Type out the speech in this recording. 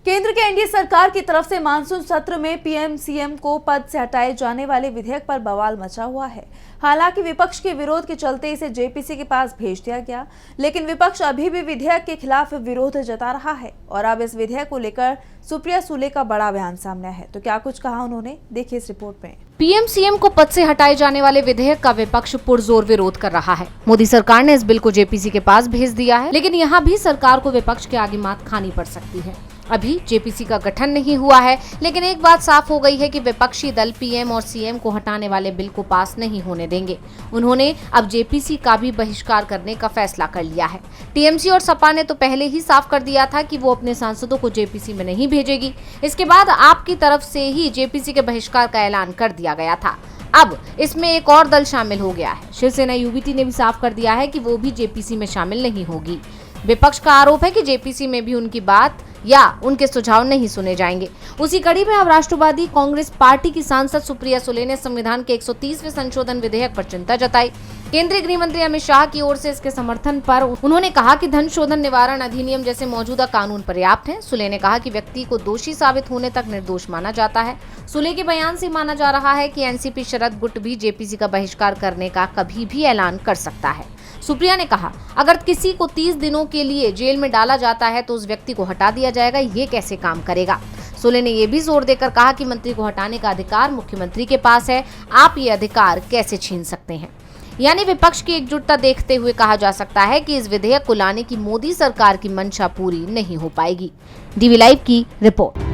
केंद्र के एनडीए सरकार की तरफ से मानसून सत्र में पीएम सीएम को पद से हटाए जाने वाले विधेयक पर बवाल मचा हुआ है। हालांकि विपक्ष के विरोध के चलते इसे जेपीसी के पास भेज दिया गया, लेकिन विपक्ष अभी भी विधेयक के खिलाफ विरोध जता रहा है और अब इस विधेयक को लेकर सुप्रिया सुले का बड़ा बयान सामने है। तो क्या कुछ कहा उन्होंने, देखिए इस रिपोर्ट में। पीएम सीएम को पद से हटाए जाने वाले विधेयक का विपक्ष पुरजोर विरोध कर रहा है। मोदी सरकार ने इस बिल को जेपीसी के पास भेज दिया है, लेकिन यहाँ भी सरकार को विपक्ष के आगे मात खानी पड़ सकती है। अभी जेपीसी का गठन नहीं हुआ है, लेकिन एक बात साफ हो गई है कि विपक्षी दल पीएम और सीएम को हटाने वाले बिल को पास नहीं होने देंगे। उन्होंने अब जेपीसी का भी बहिष्कार करने का फैसला कर लिया है। टीएमसी और सपा ने तो पहले ही साफ कर दिया था कि वो अपने सांसदों को जेपीसी में नहीं भेजेगी। इसके बाद आपकी तरफ से ही जेपीसी के बहिष्कार का ऐलान कर दिया गया था। अब इसमें एक और दल शामिल हो गया है। शिवसेना यूबीटी ने भी साफ कर दिया है कि वो भी जेपीसी में शामिल नहीं होगी। विपक्ष का आरोप है कि जेपीसी में भी उनकी बात या उनके सुझाव नहीं सुने जाएंगे। उसी कड़ी में अब राष्ट्रवादी कांग्रेस पार्टी की सांसद सुप्रिया सुले ने संविधान के 130वें संशोधन विधेयक पर चिंता जताई। केंद्रीय गृह मंत्री अमित शाह की ओर से इसके समर्थन पर उन्होंने कहा कि धन शोधन निवारण अधिनियम जैसे मौजूदा कानून पर्याप्त हैं। सुले ने कहा कि व्यक्ति को दोषी साबित होने तक निर्दोष माना जाता है। सुले के बयान से माना जा रहा है कि एनसीपी शरद गुट भी जेपीसी का बहिष्कार करने का कभी भी ऐलान कर सकता है। सुप्रिया ने कहा, अगर किसी को 30 दिनों के लिए जेल में डाला जाता है तो उस व्यक्ति को हटा दिया जाएगा, ये कैसे काम करेगा। सुले ने ये भी जोर देकर कहा कि मंत्री को हटाने का अधिकार मुख्यमंत्री के पास है, आप ये अधिकार कैसे छीन सकते हैं। यानी विपक्ष की एकजुटता देखते हुए कहा जा सकता है कि इस विधेयक को लाने की मोदी सरकार की मंशा पूरी नहीं हो पाएगी। डीवी लाइव की रिपोर्ट।